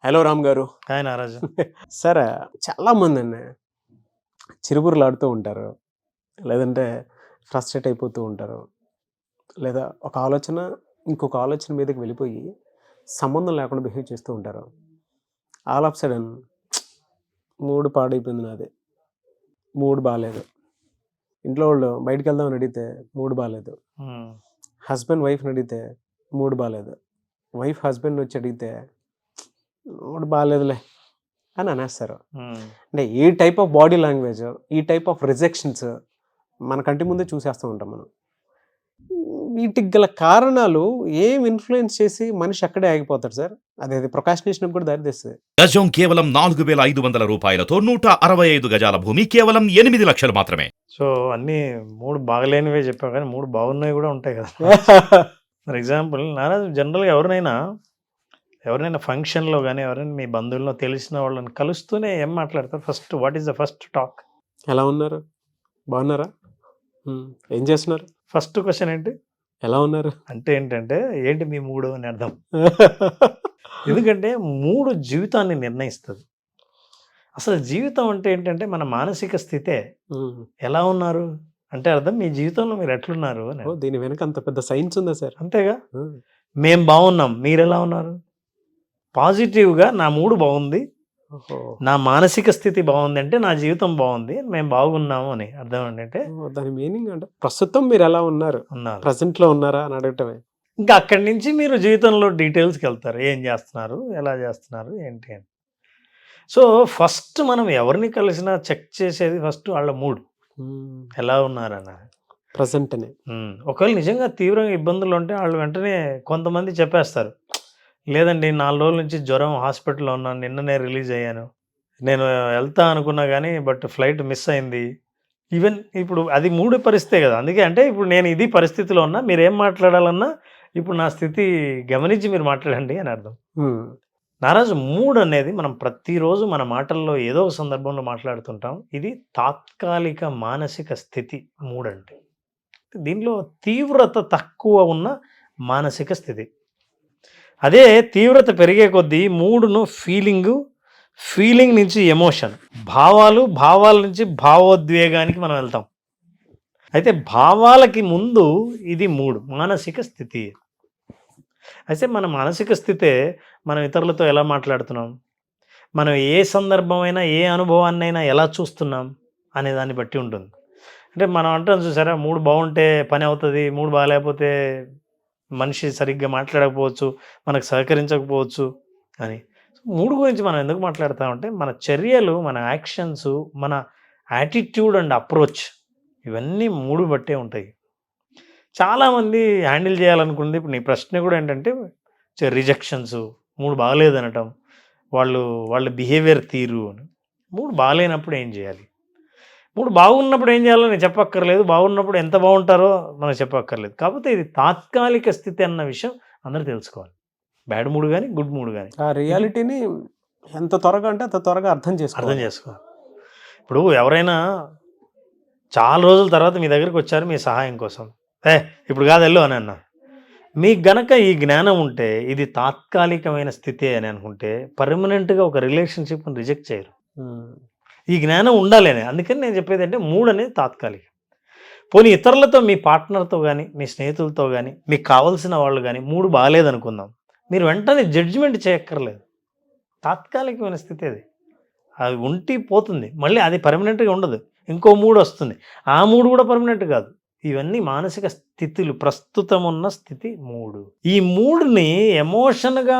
Hello Ram గారు. Hi నారాజు. Sir చాలామంది అండి చిరుబుర్లాడుతూ ఉంటారు, లేదంటే ఫ్రస్ట్రేట్ అయిపోతూ ఉంటారు, లేదా ఒక ఆలోచన ఇంకొక ఆలోచన మీదకి వెళ్ళిపోయి సంబంధం లేకుండా బిహేవ్ చేస్తూ ఉంటారు. ఆల్ ఆఫ్ సడన్ మూడ్ పాడైపోయింది నాది, మూడ్ బాగాలేదు. ఇంట్లో వాళ్ళు బయటికి వెళ్దామని అడిగితే మూడ్ బాగాలేదు. హస్బెండ్ వైఫ్ని అడిగితే మూడ్ బాగాలేదు. వైఫ్ హస్బెండ్ వచ్చి అడిగితే మూడ్ బాగాలేదులే అని అనేస్తారు. అంటే ఈ టైప్ ఆఫ్ బాడీ లాంగ్వేజ్, ఈ టైప్ ఆఫ్ రిజెక్షన్స్ మన కంటి ముందే చూసేస్తూ ఉంటాం మనం. వీటికి గల కారణాలు ఏం ఇన్ఫ్లుయెన్స్ చేసి మనిషి అక్కడే ఆగిపోతాడు సార్? అదే ప్రొకాస్టినేషన్ కూడా దారితీస్తుంది. గజం కేవలం 4,500 రూపాయలతో 165 గజాల భూమి కేవలం 8 లక్షలు మాత్రమే. సో అన్నీ మూడు బాగలేనివే చెప్పావు, కానీ మూడు బాగున్నవి కూడా ఉంటాయి కదా. ఫర్ ఎగ్జాంపుల్ నారాజు, జనరల్గా ఎవరైనా ఫంక్షన్లో కానీ ఎవరైనా మీ బంధువుల్లో తెలిసిన వాళ్ళని కలుస్తూనే ఏం మాట్లాడతారు? First what is the first talk? ఎలా ఉన్నారు, బాగున్నారా, ఏం చేస్తున్నారు? ఫస్ట్ క్వశ్చన్ ఏంటి? ఎలా ఉన్నారు అంటే ఏంటంటే ఏంటి మీ మూడు అని అర్థం. ఎందుకంటే మూడు జీవితాన్ని నిర్ణయిస్తుంది. అసలు జీవితం అంటే ఏంటంటే మన మానసిక స్థితే. ఎలా ఉన్నారు అంటే అర్థం మీ జీవితంలో మీరు ఎట్లున్నారు అని. దీని వెనక అంత పెద్ద సైన్స్ ఉందా సార్? అంతేగా. మేం బాగున్నాం, మీరు ఎలా ఉన్నారు? పాజిటివ్గా నా మూడు బాగుంది, నా మానసిక స్థితి బాగుంది అంటే నా జీవితం బాగుంది, మేము బాగున్నాము అని అర్థం. అంటే దాని మీనింగ్ అంటే ప్రస్తుతం మీరు ఎలా ఉన్నారు, ప్రజెంట్లో ఉన్నారా అని అడగటమే. ఇంకా అక్కడి నుంచి మీరు జీవితంలో డీటెయిల్స్కి వెళ్తారు. ఏం చేస్తున్నారు, ఎలా చేస్తున్నారు, ఏంటి అని. సో ఫస్ట్ మనం ఎవరిని కలిసినా చెక్ చేసేది ఫస్ట్ వాళ్ళ మూడ్ ఎలా ఉన్నారన్నది, ప్రజెంట్ అని. ఒకవేళ నిజంగా తీవ్రంగా ఇబ్బందులు ఉంటే వాళ్ళు వెంటనే కొంతమంది చెప్పేస్తారు, లేదండి 4 రోజుల నుంచి జ్వరం, హాస్పిటల్లో ఉన్నాను, నిన్ననే రిలీజ్ అయ్యాను, నేను వెళ్తా అనుకున్నా కానీ బట్ ఫ్లైట్ మిస్ అయింది. ఈవెన్ ఇప్పుడు అది మూడు పరిస్థితే కదా. అందుకే అంటే ఇప్పుడు నేను ఇది పరిస్థితిలో ఉన్నా, మీరు ఏం మాట్లాడాలన్నా ఇప్పుడు నా స్థితి గమనించి మీరు మాట్లాడండి అని అర్థం. నారాజు, మూడ్ అనేది మనం ప్రతిరోజు మన మాటల్లో ఏదో ఒక సందర్భంలో మాట్లాడుతుంటాం. ఇది తాత్కాలిక మానసిక స్థితి మూడ్ అంటే. దీనిలో తీవ్రత తక్కువ ఉన్న మానసిక స్థితి. అదే తీవ్రత పెరిగే కొద్దీ మూడును ఫీలింగ్ నుంచి ఎమోషన్, భావాల నుంచి భావోద్వేగానికి మనం వెళ్తాం. అయితే భావాలకి ముందు ఇది మూడు, మానసిక స్థితి. అయితే మన మానసిక స్థితే మనం ఇతరులతో ఎలా మాట్లాడుతున్నాం, మనం ఏ సందర్భమైనా ఏ అనుభవాన్నైనా ఎలా చూస్తున్నాం అనే దాన్ని బట్టి ఉంటుంది. అంటే మనం అంటాం చూసారా, మూడు బాగుంటే పని అవుతుంది, మూడు బాగాలేకపోతే మనిషి సరిగ్గా మాట్లాడకపోవచ్చు, మనకు సహకరించకపోవచ్చు అని. మూడు గురించి మనం ఎందుకు మాట్లాడతామంటే మన చర్యలు, మన యాక్షన్స్, మన యాటిట్యూడ్ అండ్ అప్రోచ్ ఇవన్నీ మూడు బట్టే ఉంటాయి. చాలామంది హ్యాండిల్ చేయాలనుకుంది. ఇప్పుడు నీ ప్రశ్న కూడా ఏంటంటే రిజెక్షన్స్, మూడు బాగలేదనటం, వాళ్ళ బిహేవియర్ తీరు అని. మూడు బాగాలేనప్పుడు ఏం చేయాలి, మూడు బాగున్నప్పుడు ఏం చేయాలో నేను చెప్పక్కర్లేదు, బాగున్నప్పుడు ఎంత బాగుంటారో మనకు చెప్పక్కర్లేదు. కాకపోతే ఇది తాత్కాలిక స్థితి అన్న విషయం అందరూ తెలుసుకోవాలి. బ్యాడ్ మూడు కానీ గుడ్ మూడు కానీ ఆ రియాలిటీని ఎంత త్వరగా అంటే అంత త్వరగా అర్థం చేసుకోవాలి. ఇప్పుడు ఎవరైనా చాలా రోజుల తర్వాత మీ దగ్గరికి వచ్చారు మీ సహాయం కోసం, ఇప్పుడు కాదు వెళ్ళు అని అన్నా, మీకు గనక ఈ జ్ఞానం ఉంటే ఇది తాత్కాలికమైన స్థితి అని అనుకుంటే పర్మనెంట్గా ఒక రిలేషన్షిప్ని రిజెక్ట్ చేయరు. ఈ జ్ఞానం ఉండాలి అని. అందుకని నేను చెప్పేది అంటే మూడు అనేది తాత్కాలికం. పోనీ ఇతరులతో, మీ పార్ట్నర్తో కానీ, మీ స్నేహితులతో కానీ, మీకు కావాల్సిన వాళ్ళు కానీ మూడు బాగాలేదనుకుందాం, మీరు వెంటనే జడ్జిమెంట్ చేయక్కర్లేదు. తాత్కాలికమైన స్థితి అది ఉంటే పోతుంది, మళ్ళీ అది పర్మనెంట్గా ఉండదు, ఇంకో మూడు వస్తుంది, ఆ మూడు కూడా పర్మనెంట్ కాదు. ఇవన్నీ మానసిక స్థితులు, ప్రస్తుతం ఉన్న స్థితి మూడు. ఈ మూడుని ఎమోషన్గా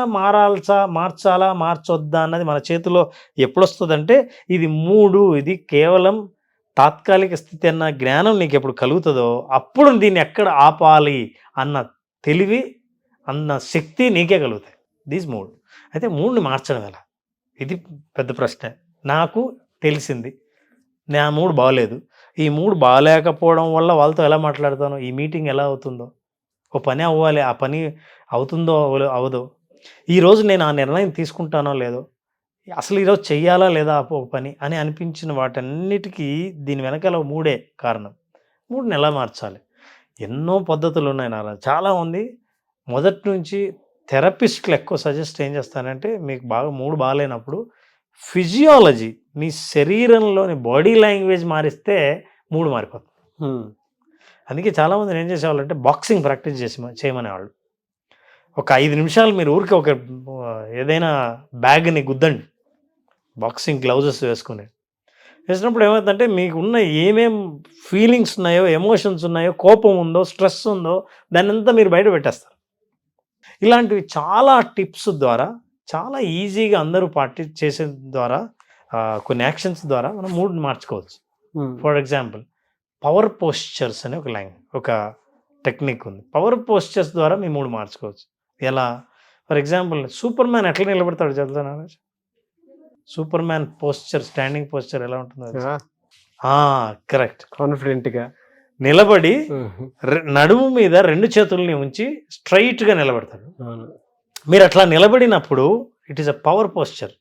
మార్చాలా మార్చొద్దా అన్నది మన చేతిలో ఎప్పుడొస్తుందంటే ఇది మూడు, ఇది కేవలం తాత్కాలిక స్థితి అన్న జ్ఞానం నీకు ఎప్పుడు కలుగుతుందో అప్పుడు దీన్ని ఎక్కడ ఆపాలి అన్న తెలివి, అన్న శక్తి నీకే కలుగుతాయి. దీస్ మూడు. అయితే మూడుని మార్చడం ఎలా, ఇది పెద్ద ప్రశ్న. నాకు తెలిసింది నా మూడు బాగలేదు, ఈ మూడు బాగాలేకపోవడం వల్ల వాళ్ళతో ఎలా మాట్లాడతానో, ఈ మీటింగ్ ఎలా అవుతుందో, ఓ పని అవ్వాలి, ఆ పని అవుతుందో అవదో, ఈరోజు నేను ఆ నిర్ణయం తీసుకుంటానో లేదో, అసలు ఈరోజు చెయ్యాలా లేదా ఒక పని అని అనిపించిన వాటన్నిటికీ దీని వెనకాల మూడే కారణం. మూడుని ఎలా మార్చాలి? ఎన్నో పద్ధతులు ఉన్నాయి నారా. చాలామంది మొదటి నుంచి థెరపిస్టులు ఎక్కువ సజెస్ట్ ఏం చేస్తానంటే మీకు బాగా మూడు బాగాలేనప్పుడు ఫిజియాలజీ మీ శరీరంలోని బాడీ లాంగ్వేజ్ మారిస్తే మూడు మారిపోతుంది. అందుకే చాలామంది ఏం చేసేవాళ్ళంటే బాక్సింగ్ ప్రాక్టీస్ చేయమనేవాళ్ళు. ఒక 5 నిమిషాలు మీరు ఊరికి ఒక ఏదైనా బ్యాగ్ని గుద్దండి, బాక్సింగ్ గ్లౌజెస్ వేసినప్పుడు ఏమవుతుందంటే మీకున్న ఏమేం ఫీలింగ్స్ ఉన్నాయో, ఎమోషన్స్ ఉన్నాయో, కోపం ఉందో, స్ట్రెస్ ఉందో దాన్ని అంతా మీరు బయట పెట్టేస్తారు. ఇలాంటివి చాలా టిప్స్ ద్వారా చాలా ఈజీగా అందరూ చేసే ద్వారా కొన్ని యాక్షన్స్ ద్వారా మనం మూడ్ని మార్చుకోవచ్చు. ఫర్ ఎగ్జాంపుల్ పవర్ పోస్చర్స్ అనే ఒక టెక్నిక్ ఉంది. పవర్ పోస్చర్స్ ద్వారా మీ మూడు మార్చుకోవచ్చు. ఎలా? ఫర్ ఎగ్జాంపుల్ సూపర్ మ్యాన్ ఎట్లా నిలబడతాడు చెప్తాను. Super man posture, standing posture ఎలా ఉంటుంది? కరెక్ట్. కాన్ఫిడెంట్గా నిలబడి నడుము మీద 2 చేతుల్ని ఉంచి స్ట్రైట్గా నిలబడతాడు. మీరు అట్లా నిలబడినప్పుడు it is a power posture.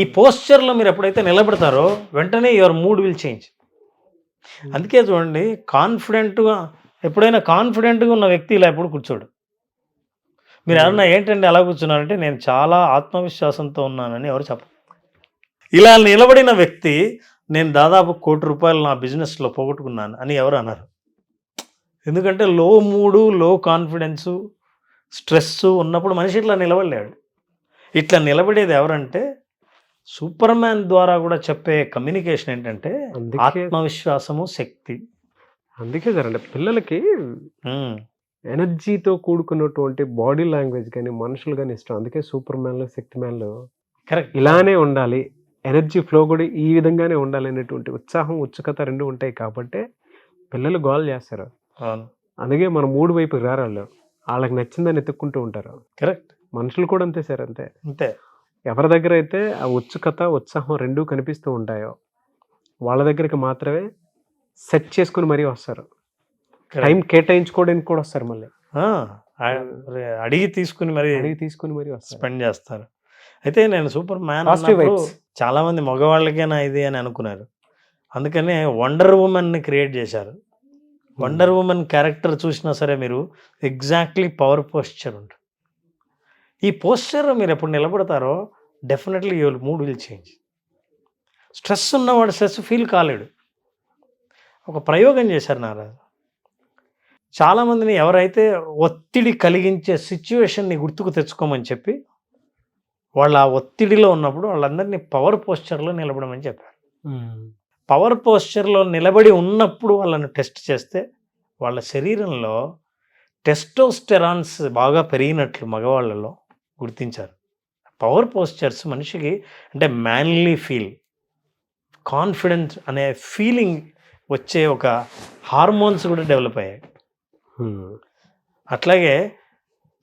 ఈ పోస్చర్లో మీరు ఎప్పుడైతే నిలబడతారో వెంటనే యువర్ మూడ్ విల్ చేంజ్. అందుకే చూడండి, ఎప్పుడైనా కాన్ఫిడెంట్గా ఉన్న వ్యక్తి ఇలా ఎప్పుడు కూర్చోడు. మీరు ఎవరన్నా ఏంటంటే అలా కూర్చున్నారంటే నేను చాలా ఆత్మవిశ్వాసంతో ఉన్నానని ఎవరు చెప్పరు. ఇలా నిలబడిన వ్యక్తి నేను దాదాపు ₹1 కోటి నా బిజినెస్లో పోగొట్టుకున్నాను అని ఎవరు అన్నారు. ఎందుకంటే లో మూడు, లో కాన్ఫిడెన్సు, స్ట్రెస్ ఉన్నప్పుడు మనిషి ఇట్లా నిలబడలేడు. ఇట్లా నిలబడేది ఎవరంటే సూపర్ మ్యాన్ ద్వారా కూడా చెప్పే కమ్యూనికేషన్ ఏంటంటే ఆత్మవిశ్వాసము, శక్తి. అందుకే సార్ అంటే పిల్లలకి ఎనర్జీతో కూడుకున్నటువంటి బాడీ లాంగ్వేజ్ కానీ మనుషులు కానీ ఇష్టం. అందుకే సూపర్ మ్యాన్లు, శక్తి మ్యాన్లు కరెక్ట్ ఇలానే ఉండాలి, ఎనర్జీ ఫ్లో కూడా ఈ విధంగానే ఉండాలి అనేటువంటి ఉత్సాహం, ఉత్సుకత 2 ఉంటాయి కాబట్టి పిల్లలు గోల్ చేస్తారు. అందుకే మన 3 వైపుకి రారాళ్ళు, వాళ్ళకి నచ్చిందని ఎత్తుక్కుంటూ ఉంటారు. కరెక్ట్. మనుషులు కూడా అంతే సార్, అంతే. ఎవరి దగ్గర అయితే ఆ ఉత్సుకత, ఉత్సాహం 2 కనిపిస్తూ ఉంటాయో వాళ్ళ దగ్గరికి మాత్రమే సెట్ చేసుకుని మరీ వస్తారు. టైం కేటాయించుకోవడానికి కూడా వస్తారు, మళ్ళీ అడిగి తీసుకుని మరి స్పెండ్ చేస్తారు. అయితే నేను సూపర్ మ్యాన్ చాలా మంది మగవాళ్ళకేనా ఇది అని అనుకున్నారు. అందుకనే వండర్ ఉమెన్ని క్రియేట్ చేశారు. వండర్ ఉమెన్ క్యారెక్టర్ చూసినా సరే మీరు ఎగ్జాక్ట్లీ పవర్ పోస్చర్ ఉంటుంది. ఈ పోస్చర్ మీరు ఎప్పుడు నిలబడతారో definitely your mood will change. Stress ఉన్నవాడు స్ట్రెస్ ఫీల్ కాలేడు. ఒక ప్రయోగం చేశారు నారాజు. చాలామందిని ఎవరైతే ఒత్తిడి కలిగించే సిచ్యువేషన్ని గుర్తుకు తెచ్చుకోమని చెప్పి వాళ్ళు ఆ ఒత్తిడిలో ఉన్నప్పుడు వాళ్ళందరినీ పవర్ పోస్చర్లో నిలబడమని చెప్పారు. పవర్ పోస్చర్లో నిలబడి ఉన్నప్పుడు వాళ్ళని టెస్ట్ చేస్తే వాళ్ళ శరీరంలో టెస్టోస్టెరాన్స్ బాగా పెరిగినట్లు మగవాళ్ళలో గుర్తించారు. పవర్ పోస్చర్స్ మనిషికి అంటే మ్యాన్లీ ఫీల్, కాన్ఫిడెన్స్ అనే ఫీలింగ్ వచ్చే ఒక హార్మోన్స్ కూడా డెవలప్ అయ్యాయి. అట్లాగే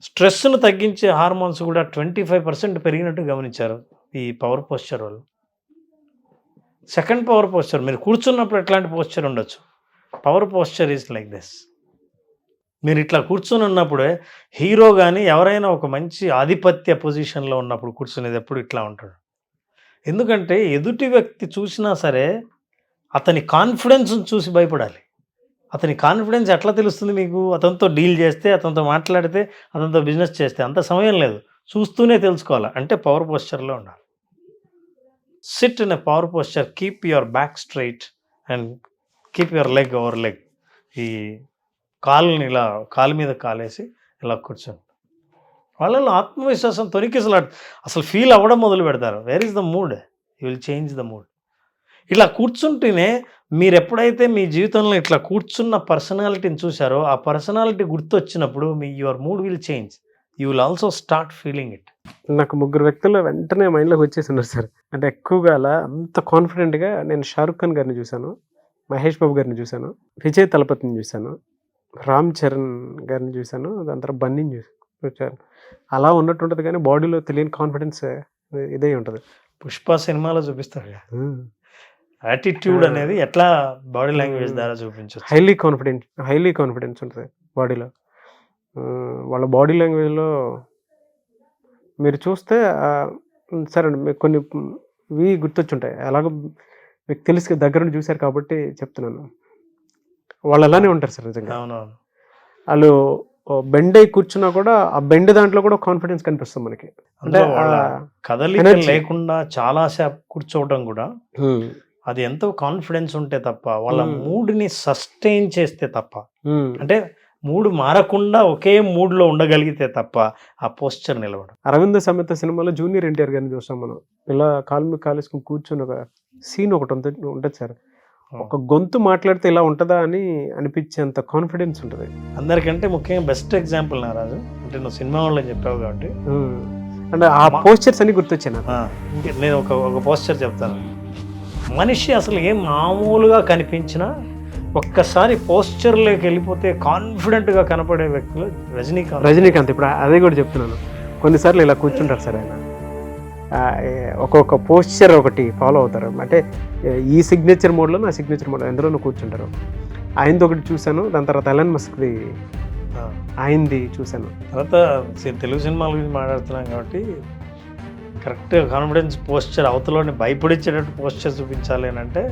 స్ట్రెస్ను తగ్గించే హార్మోన్స్ కూడా 25% పెరిగినట్టు గమనించారు ఈ పవర్ పోస్చర్ వాళ్ళు. సెకండ్ పవర్ పోస్చర్, మీరు కూర్చున్నప్పుడు ఎట్లాంటి పోస్చర్ ఉండొచ్చు. Power posture is like this. మీరు ఇట్లా కూర్చొని ఉన్నప్పుడే హీరో కానీ ఎవరైనా ఒక మంచి ఆధిపత్య పొజిషన్లో ఉన్నప్పుడు కూర్చునేది ఎప్పుడు ఇట్లా ఉంటాడు. ఎందుకంటే ఎదుటి వ్యక్తి చూసినా సరే అతని కాన్ఫిడెన్స్ని చూసి భయపడాలి. అతని కాన్ఫిడెన్స్ ఎట్లా తెలుస్తుంది మీకు? అతనితో డీల్ చేస్తే, అతనితో మాట్లాడితే, అతనితో బిజినెస్ చేస్తే అంత సమయం లేదు, చూస్తూనే తెలుసుకోవాలి. అంటే పవర్ పోస్చర్లో ఉండాలి. SIT in a power posture, keep your back straight and keep your leg over leg. ఈ కాలుని ఇలా కాలు మీద కాలేసి ఇలా కూర్చోండి. వాళ్ళలో ఆత్మవిశ్వాసం తొనికిసలాడు అసలు ఫీల్ అవ్వడం మొదలు పెడతారు. Where is the mood? You will change the mood. ఇట్లా కూర్చుంటేనే మీరు ఎప్పుడైతే మీ జీవితంలో ఇట్లా కూర్చున్న పర్సనాలిటీని చూసారో ఆ పర్సనాలిటీ గుర్తొచ్చినప్పుడు your mood will change. You will also start feeling it. నాకు 3 వ్యక్తుల్లో వెంటనే మైండ్లోకి వచ్చేసి ఉన్నారు సార్. అంటే ఎక్కువగా అలా అంత కాన్ఫిడెంట్గా నేను షారుఖ్ ఖాన్ గారిని చూశాను, మహేష్ బాబు గారిని చూశాను, విజయ్ తలపతిని చూశాను, రామ్ చరణ్ గారిని చూశాను, దాని తర్వాత బన్నీని చూశాను. అలా ఉన్నట్టు ఉంటుంది కానీ బాడీలో తెలియని కాన్ఫిడెన్స్ ఇదే ఉంటుంది. పుష్ప సినిమాలో చూపిస్తారు యాటిట్యూడ్ అనేది ఎట్లా బాడీ లాంగ్వేజ్ ద్వారా చూపించచ్చు. హైలీ కాన్ఫిడెన్స్ ఉంటుంది బాడీలో. వాళ్ళ బాడీ లాంగ్వేజ్లో మీరు చూస్తే సరే మీకు కొన్ని గుర్తొచ్చుంటాయి. అలాగో మీకు తెలిసి దగ్గర నుండి చూశారు కాబట్టి చెప్తున్నాను. వాళ్ళు అలానే ఉంటారు సార్ నిజంగా. అవునవును. వాళ్ళు బెండ్ అయి కూర్చున్నా కూడా ఆ బెండ్ దాంట్లో కూడా కాన్ఫిడెన్స్ కనిపిస్తుంది మనకి. అంటే అందులో వాళ్ళ కదలిక energy. లేకుండా చాలా సేపు కూర్చోవడం కూడా అది ఎంతో కాన్ఫిడెన్స్ ఉంటే తప్ప, వాళ్ళ మూడ్ని సస్టైన్ చేస్తే తప్ప, అంటే మూడ్ మారకుండా ఒకే మూడ్లో ఉండగలిగితే తప్ప ఆ పోస్చర్ నిలవడం. అరవింద సమేత సినిమాలో జూనియర్ ఎన్టీఆర్ గారిని చూస్తాం మనం. ఇలా కాలు మీద కాలేసుకుని కూర్చొని ఒక సీన్ ఒకటి ఉంటుంది సార్. ఒక గొంతు మాట్లాడితే ఇలా ఉంటుందా అని అనిపించేంత కాన్ఫిడెన్స్ ఉంటుంది. అందరికంటే ముఖ్యంగా బెస్ట్ ఎగ్జాంపుల్ నారాజు, అంటే నువ్వు సినిమా వాళ్ళే చెప్పావు కాబట్టి అంటే ఆ పోస్చర్స్ అన్ని గుర్తొచ్చాయి నాకు. నేను ఒక పోస్చర్ చెప్తాను. మనిషి అసలు ఏం మామూలుగా కనిపించినా ఒక్కసారి పోస్చర్లోకి వెళ్ళిపోతే కాన్ఫిడెంట్గా కనపడే వ్యక్తులు రజనీకాంత్. ఇప్పుడు అదే కూడా చెప్తున్నాను. కొన్నిసార్లు ఇలా కూర్చుంటారు సార్ ఆయన, ఒక్కొక్క పోస్చర్ ఒకటి ఫాలో అవుతారు. అంటే ఈ సిగ్నేచర్ మోడ్లో నా సిగ్నేచర్ మోడ్ ఎందులోనూ కూర్చుంటారు. ఆయనది ఒకటి చూశాను, దాని తర్వాత ఎలన్ మస్క్ది ఆయనది చూశాను. తర్వాత తెలుగు సినిమాల గురించి మాట్లాడుతున్నాం కాబట్టి కరెక్ట్గా కాన్ఫిడెన్స్ పోస్చర్ అవతలని భయపడించేటట్టు పోస్చర్ చూపించాలి అని అంటే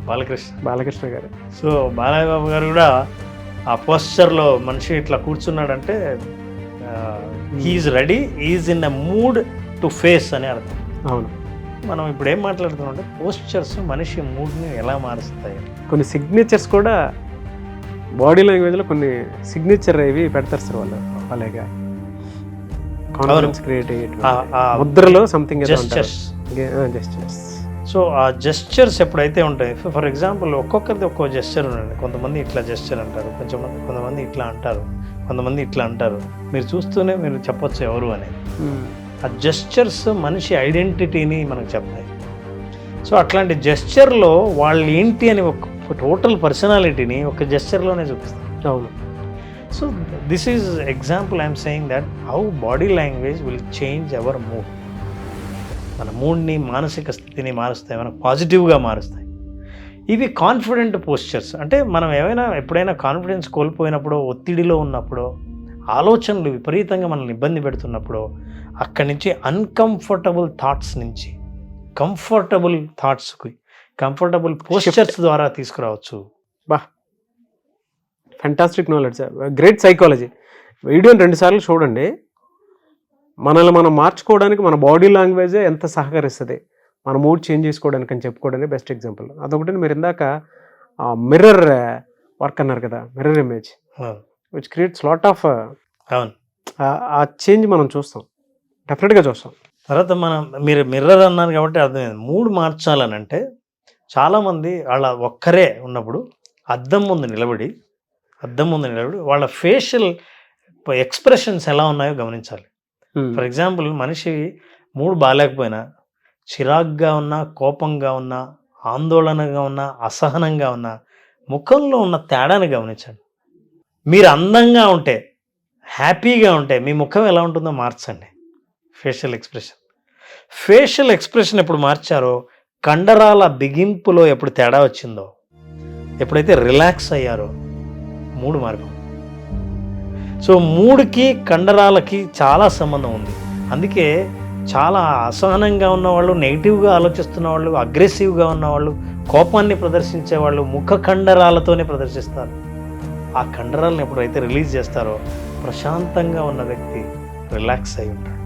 బాలకృష్ణ గారు. సో బాలయ్య బాబు గారు కూడా ఆ పోస్చర్లో మనిషి ఇట్లా కూర్చున్నాడంటే he's ready, he's in a mood to face అని అర్థం. అవును. మనం ఇప్పుడు ఏం మాట్లాడుతున్నాం అంటే పోస్చర్స్ మనిషి మూడ్ని ఎలా మారుస్తాయి. కొన్ని సిగ్నేచర్స్ కూడా బాడీ లాంగ్వేజ్లో కొన్ని సిగ్నేచర్ అవి పెడతారు సార్ వాళ్ళు. అలాగే కాన్ఫిడెన్స్ క్రియేట్ ముద్రలో సంథింగ్ జెస్చర్స్. సో ఆ జెస్చర్స్ ఎప్పుడైతే ఉంటాయి, ఫర్ ఎగ్జాంపుల్ ఒక్కొక్కరిది ఒక్కో జెస్చర్ ఉండండి. కొంతమంది ఇట్లా జెస్చర్ అంటారు, కొంతమంది ఇట్లా అంటారు, కొంతమంది ఇట్లా అంటారు. మీరు చూస్తూనే మీరు చెప్పొచ్చు ఎవరు అనేది. ఆ జెస్చర్స్ మనిషి ఐడెంటిటీని మనకు చెప్తాయి. సో అట్లాంటి జెస్చర్లో వాళ్ళు ఏంటి అని ఒక టోటల్ పర్సనాలిటీని ఒక జెస్చర్లోనే చూపిస్తారు. అవును. So this is example I'm saying that how body language will change our mood. మన మూడ్ని, మానసిక స్థితిని మారుస్తాయి, మనకు పాజిటివ్గా మారుస్తాయి. ఇవి కాన్ఫిడెంట్ పోస్చర్స్. అంటే మనం ఎప్పుడైనా కాన్ఫిడెన్స్ కోల్పోయినప్పుడు, ఒత్తిడిలో ఉన్నప్పుడు, ఆలోచనలు విపరీతంగా మనల్ని ఇబ్బంది పెడుతున్నప్పుడు అక్కడి నుంచి అన్కంఫర్టబుల్ థాట్స్ నుంచి కంఫర్టబుల్ థాట్స్కి కంఫర్టబుల్ పోస్చర్స్ ద్వారా తీసుకురావచ్చు. Fantastic knowledge, great psychology. వీడియోని 2 సార్లు చూడండి. మనల్ని మనం మార్చుకోవడానికి మన బాడీ లాంగ్వేజే ఎంత సహకరిస్తుంది మన మూడ్ చేంజ్ చేసుకోవడానికి అని చెప్పుకోవడానికి బెస్ట్ ఎగ్జాంపుల్ అదొకటి. మీరు ఇందాక మిర్రర్ వర్క్ అన్నారు కదా, mirror image which creates lot of ఆ చేంజ్ మనం చూస్తాం, డెఫినెట్గా చూస్తాం. తర్వాత మీరు మిర్రర్ అన్నారు కాబట్టి అర్థమైంది. మూడ్ మార్చాలని అంటే చాలామంది వాళ్ళ ఒక్కరే ఉన్నప్పుడు అద్దం ముందు నిలబడి వాళ్ళ ఫేషియల్ ఎక్స్ప్రెషన్స్ ఎలా ఉన్నాయో గమనించాలి. ఫర్ ఎగ్జాంపుల్ మనిషి మూడ్ బాగాలేకపోయినా, చిరాగ్గా ఉన్నా, కోపంగా ఉన్నా, ఆందోళనగా ఉన్నా, అసహనంగా ఉన్నా ముఖంలో ఉన్న తేడాని గమనించండి. మీరు అందంగా ఉంటే, హ్యాపీగా ఉంటే మీ ముఖం ఎలా ఉంటుందో మార్చండి. ఫేషియల్ ఎక్స్ప్రెషన్ ఎప్పుడు మార్చారో, కండరాల బిగింపులో ఎప్పుడు తేడా వచ్చిందో, ఎప్పుడైతే రిలాక్స్ అయ్యారో మూడు మారిపోయింది. సో మూడుకి కండరాలకి చాలా సంబంధం ఉంది. అందుకే చాలా అసహనంగా ఉన్నవాళ్ళు, నెగిటివ్గా ఆలోచిస్తున్న వాళ్ళు, అగ్రెసివ్గా ఉన్నవాళ్ళు, కోపాన్ని ప్రదర్శించేవాళ్ళు ముఖ కండరాలతోనే ప్రదర్శిస్తారు. ఆ కండరాలను ఎప్పుడైతే రిలీజ్ చేస్తారో ప్రశాంతంగా ఉన్న వ్యక్తి రిలాక్స్ అయి ఉంటాడు.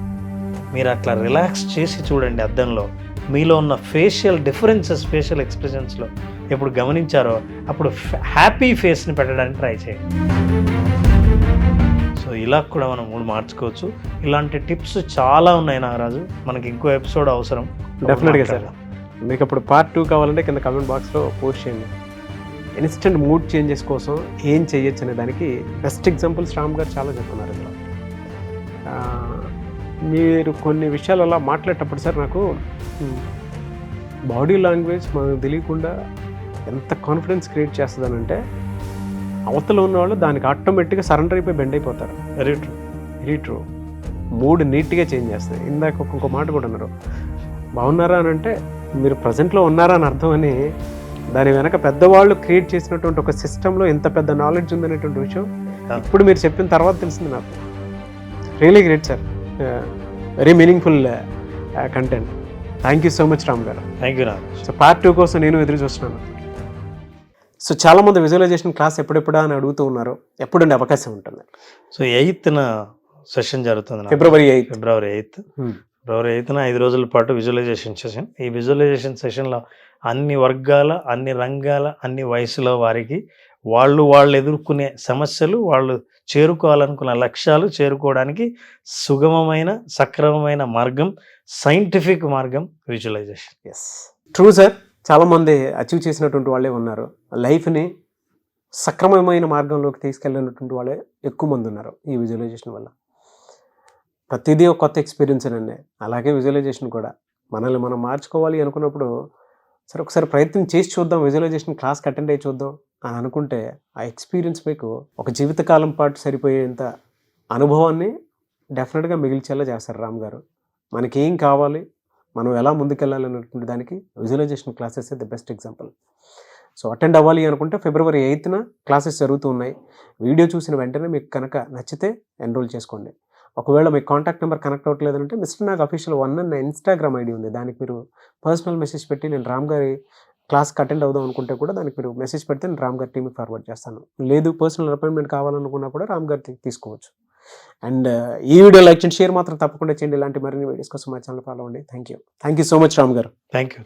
మీరు అట్లా రిలాక్స్ చేసి చూడండి అద్దంలో, మీలో ఉన్న ఫేషియల్ డిఫరెన్సెస్, ఫేషియల్ ఎక్స్ప్రెషన్స్లో ఎప్పుడు గమనించారో అప్పుడు హ్యాపీ ఫేస్ని పెట్టడానికి ట్రై చేయండి. సో ఇలా కూడా మనం మూడు మార్చుకోవచ్చు. ఇలాంటి టిప్స్ చాలా ఉన్నాయి నాగరాజు, మనకి ఇంకో ఎపిసోడ్ అవసరం. డెఫినెట్గా సార్. మీకు అప్పుడు పార్ట్ 2 కావాలంటే కింద కామెంట్ బాక్స్లో పోస్ట్ చేయండి. ఇన్స్టెంట్ మూడ్ చేంజెస్ కోసం ఏం చేయొచ్చు అనే దానికి బెస్ట్ ఎగ్జాంపుల్స్ రామ్ గారు చాలా చెప్తున్నారు ఇందులో. మీరు కొన్ని విషయాలు అలా మాట్లాడేటప్పుడు సార్ నాకు బాడీ లాంగ్వేజ్ మనకు తెలియకుండా ఎంత కాన్ఫిడెన్స్ క్రియేట్ చేస్తుందనంటే అవతల ఉన్నవాళ్ళు దానికి ఆటోమేటిక్గా సరెండర్ అయిపోయి బెండ్ అయిపోతారు. Very true. మూడ్ నీట్గా చేంజ్ చేస్తుంది. ఇందాక ఒక్కొక్క మాట కూడా అన్నారు, బాగున్నారా అని అంటే మీరు ప్రజెంట్లో ఉన్నారా అని అర్థం అని. దాని వెనక పెద్దవాళ్ళు క్రియేట్ చేసినటువంటి ఒక సిస్టంలో ఎంత పెద్ద నాలెడ్జ్ ఉందనేటువంటి విషయం ఇప్పుడు మీరు చెప్పిన తర్వాత తెలిసింది నాకు. Really great sir, very meaningful content. Thank you so much Ram garu. Thank you Ram. So part 2 కోసం నేను ఎదురు చూస్తున్నాను. సో చాలామంది విజువలైజేషన్ క్లాస్ ఎప్పుడెప్పుడా అని అడుగుతూ ఉన్నారు. ఎప్పుడండి అవకాశం ఉంటుంది? సో 8th సెషన్ జరుగుతుంది నాకు. ఫిబ్రవరి 8. ఫిబ్రవరి 8. ఫిబ్రవరి 8న 5 రోజుల పాటు విజువలైజేషన్ సెషన్. ఈ విజువలైజేషన్ సెషన్లో అన్ని వర్గాల, అన్ని రంగాల, అన్ని వయసుల వారికి వాళ్ళు ఎదుర్కొనే సమస్యలు, వాళ్ళు చేరుకోవాలనుకున్న లక్ష్యాలు చేరుకోవడానికి సుగమమైన, సక్రమమైన మార్గం, సైంటిఫిక్ మార్గం విజువలైజేషన్. Yes, true sir. చాలామంది అచీవ్ చేసినటువంటి వాళ్ళే ఉన్నారు. లైఫ్ని సక్రమమైన మార్గంలోకి తీసుకెళ్ళినటువంటి వాళ్ళే ఎక్కువ మంది ఉన్నారు ఈ విజువలైజేషన్ వల్ల. ప్రతిదీ ఒక కొత్త ఎక్స్పీరియన్స్ అండి. అలాగే విజువలైజేషన్ కూడా మనల్ని మనం మార్చుకోవాలి అనుకున్నప్పుడు సరే ఒకసారి ప్రయత్నం చేసి చూద్దాం, విజువలైజేషన్ క్లాస్కి అటెండ్ అయ్యి చూద్దాం అని అనుకుంటే ఆ ఎక్స్పీరియన్స్ మీకు ఒక జీవితకాలం పాటు సరిపోయేంత అనుభవాన్ని డెఫినెట్గా మిగిల్చేలా చేస్తారు రామ్ గారు. మనకేం కావాలి, మనం ఎలా ముందుకెళ్ళాలి అనేటువంటి దానికి visualisation classes the best example. So attend అవ్వాలి అనుకుంటే ఫిబ్రవరి 8న క్లాసెస్ జరుగుతూ ఉన్నాయి. వీడియో చూసిన వెంటనే మీకు కనుక నచ్చితే ఎన్రోల్ చేసుకోండి. ఒకవేళ మీకు కాంటాక్ట్ నెంబర్ కనెక్ట్ అవ్వట్లేదంటే మిస్టర్ నాగ్ అఫీషియల్ 1 అన్న ఇన్స్టాగ్రామ్ ఐడి ఉంది. దానికి మీరు పర్సనల్ మెసేజ్ పెట్టి నేను రామ్ గారి క్లాస్కి అటెండ్ అవుదాం అనుకుంటే కూడా దానికి మీరు మెసేజ్ పెడితే నేను రామ్ గారి టీమ్కి ఫార్వర్డ్ చేస్తాను. లేదు పర్సనల్ అపాయింట్మెంట్ కావాలనుకున్నా కూడా రామ్ గారి తీసుకోవచ్చు. అండ్ ఈ వీడియో లైక్ చేయండి, షేర్ మాత్రం తప్పకుండా చేయండి. ఇలాంటి మరిన్ని వీడియోస్ కోసం మా ఛానల్ ఫాలో అవ్వండి. Thank you so much Ram garu. Thank you.